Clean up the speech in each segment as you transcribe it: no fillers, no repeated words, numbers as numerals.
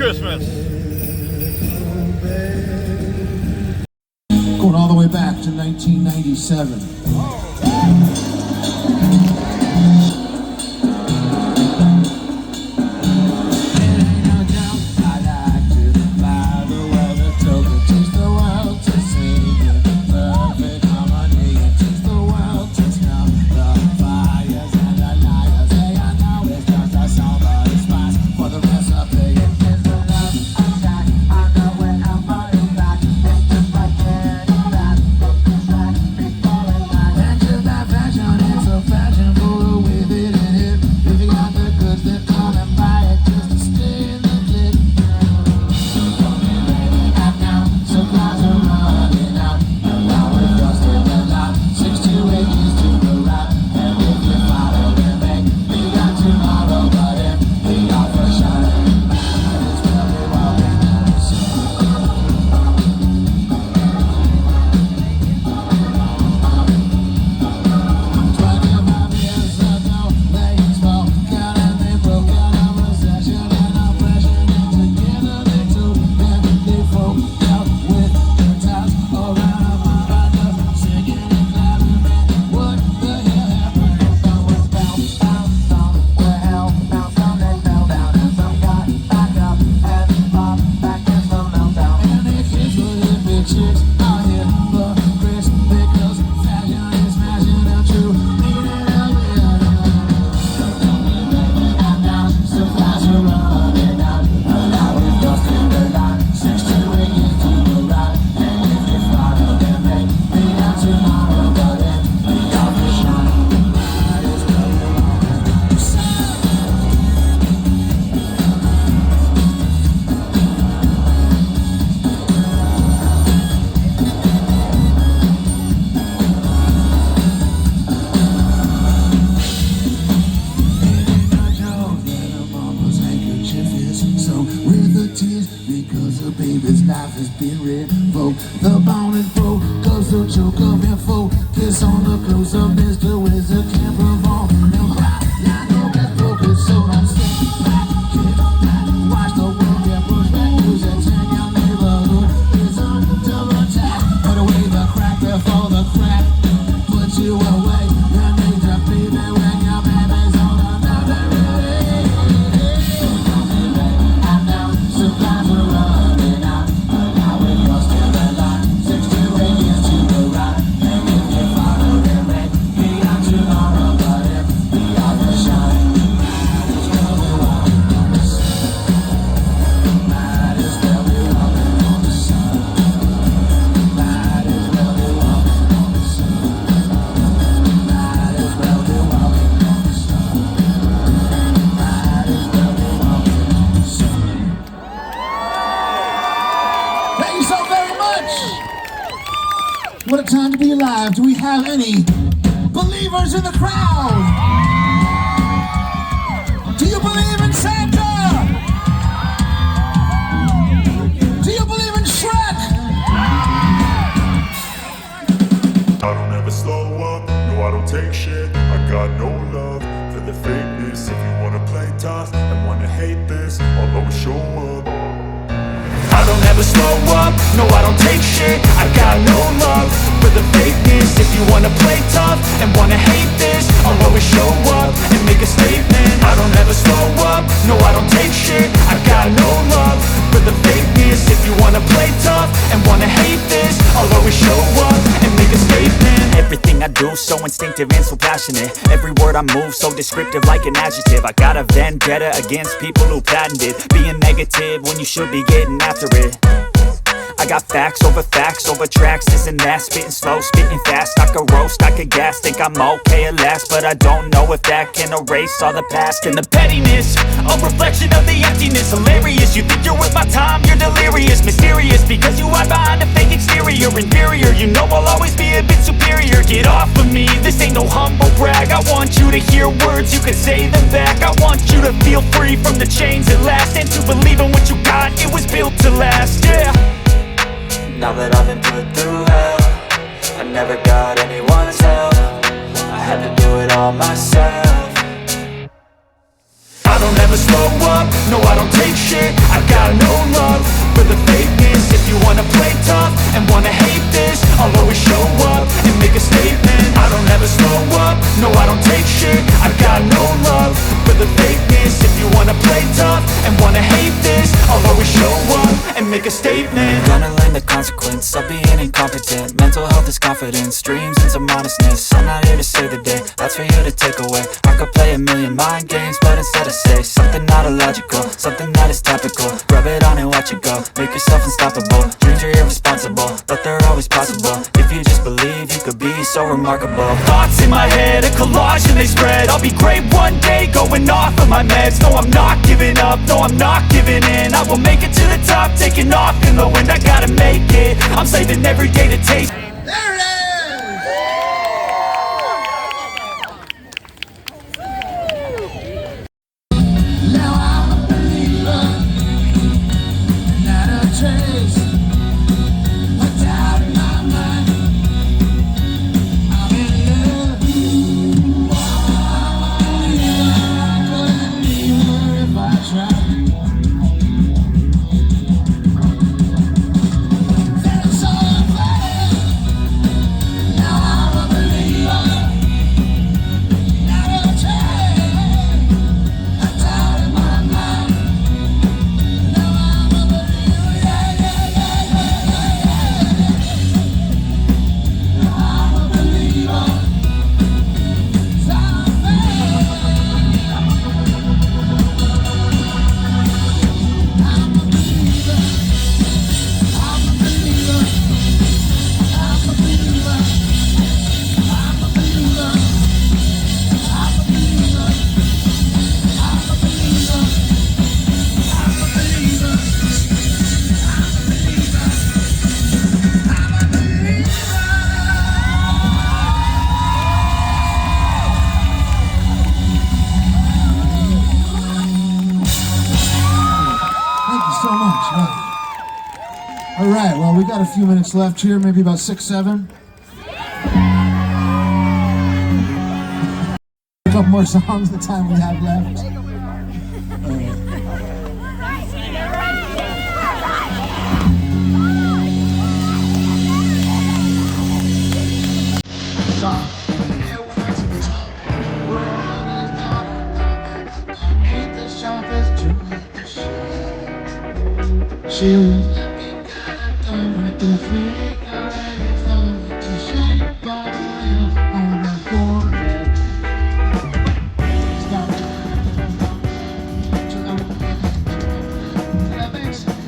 Christmas. Going all the way back to 1997. What a time to be alive. Do we have any believers in the crowd? Do you believe in Santa? Do you believe in Shrek? I don't ever slow up, no I don't take shit. I got no love for the fakeness. If you wanna play tough and wanna hate this, I'll always show up. I don't ever slow up, no I don't take shit. I got no love for the fakeness. If you wanna play tough and wanna hate this, I'll always show up and make a statement. I don't ever slow up, no I don't take shit. I got no love for the fakeness. If you wanna play tough and wanna hate this, I'll always show up and make a statement. Everything I do so instinctive and so passionate. Every word I move so descriptive like an adjective. I got a vendetta against people who patented being negative when you should be getting after it. I got facts over tracks, this and that. Spitting slow, spitting fast. I could roast, I could gas. Think I'm okay at last, but I don't know if that can erase all the past. And the pettiness, a reflection of the emptiness. Hilarious, you think you're worth my time, you're delirious. Mysterious, because you hide behind a fake exterior. Inferior, you know I'll always be a bit superior. Get off of me, this ain't no humble brag. I want you to hear words, you can say them back. I want you to feel free from the chains at last, and to believe in what you got, it was built to last, yeah. Now that I've been put through hell, I never got anyone's help. I had to do it all myself. I don't ever slow up, no I don't take shit. I got always show up and make a statement. Gonna learn the consequence of being incompetent. Mental health is confidence, dreams and some modestness. I'm not here to save the day, that's for you to take away. I could play a million mind games, but instead I say something not illogical, something that is topical. Rub it on and watch it go, make yourself unstoppable. Dreams are irresponsible, but they're always possible. If you just believe, you could be so remarkable. Thoughts in my head, a collage and they spread. I'll be great one day, going off of my meds. No, I'm not giving up, no, I'm not giving in. I will make it to the top, taking off in the wind. I gotta make it, I'm saving every day to taste. There it is! Now I'm a believer, not a trace, a doubt in my mind. I'm in love. I couldn't leave her if I tried. That's all I'm playing. Now I'm a believer, not a trace, a doubt in my mind. Now I'm a believer, yeah, yeah, yeah, yeah, yeah, yeah. Now I'm a believer, so I'm a believer, I'm a believer, I'm a believer, I'm a believer, I'm a believer, I'm a believer, I'm a believer, I'm a believer. Thank you so much. All right, well, we got a few minutes left here, maybe about 6, 7. A couple more songs, the time we have left. She was looking good with the freak already from the shape of on her forehead. Stop. That makes sense.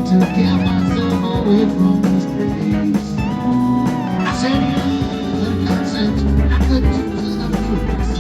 To get myself away from this place. I said you consent, I couldn't use the fruits.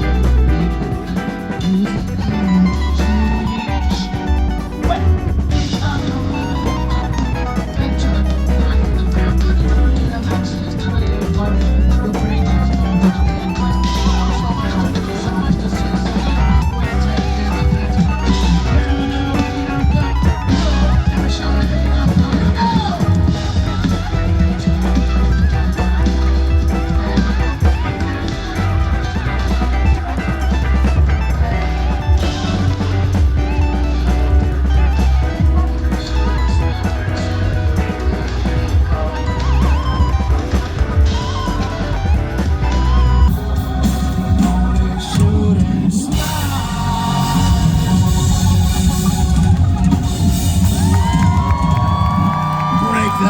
Break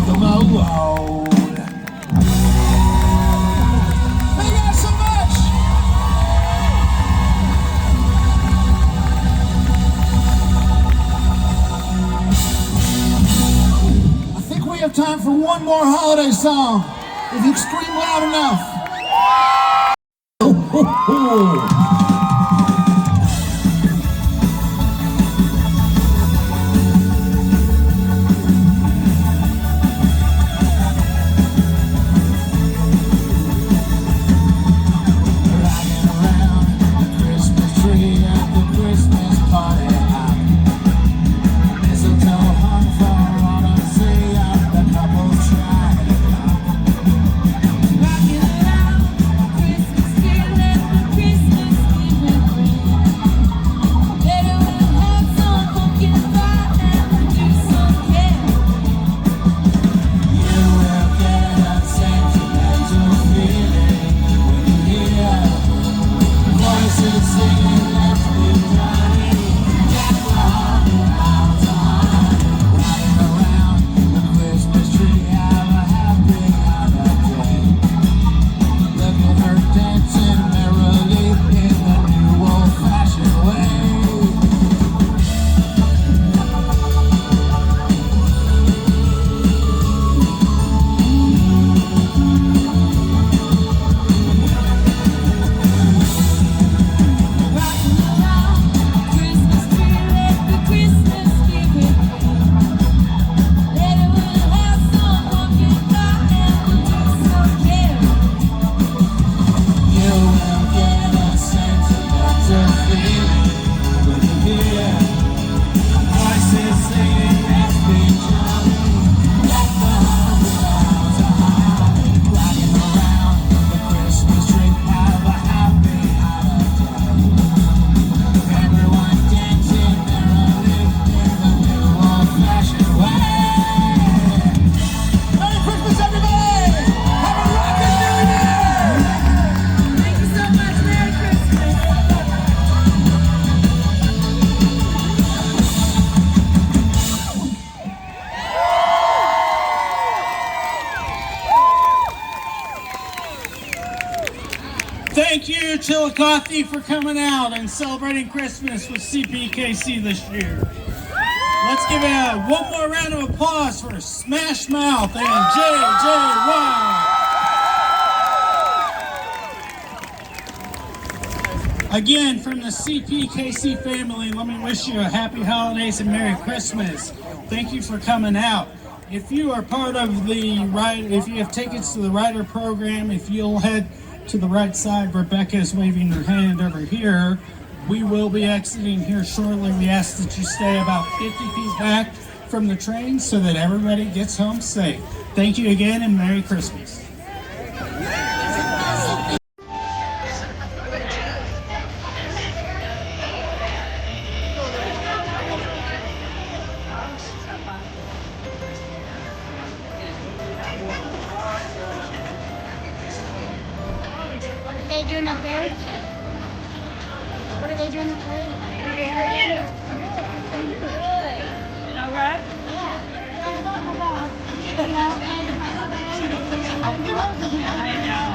them out. Thank you guys so much. I think we have time for one more holiday song. If you scream loud enough. Ho, ho, ho. Thank you, Chillicothe, for coming out and celebrating Christmas with CPKC this year. Let's give it one more round of applause for Smash Mouth and JJ Wilde. Again, from the CPKC family, let me wish you a happy holidays and Merry Christmas. Thank you for coming out. If you are part of the ride, if you have tickets to the rider program, if you'll head to the right side, Rebecca is waving her hand over here. We will be exiting here shortly. We ask that you stay about 50 feet back from the train so that everybody gets home safe. Thank you again and Merry Christmas. Are they doing a parade? What are they doing a parade? All right? Yeah. I know.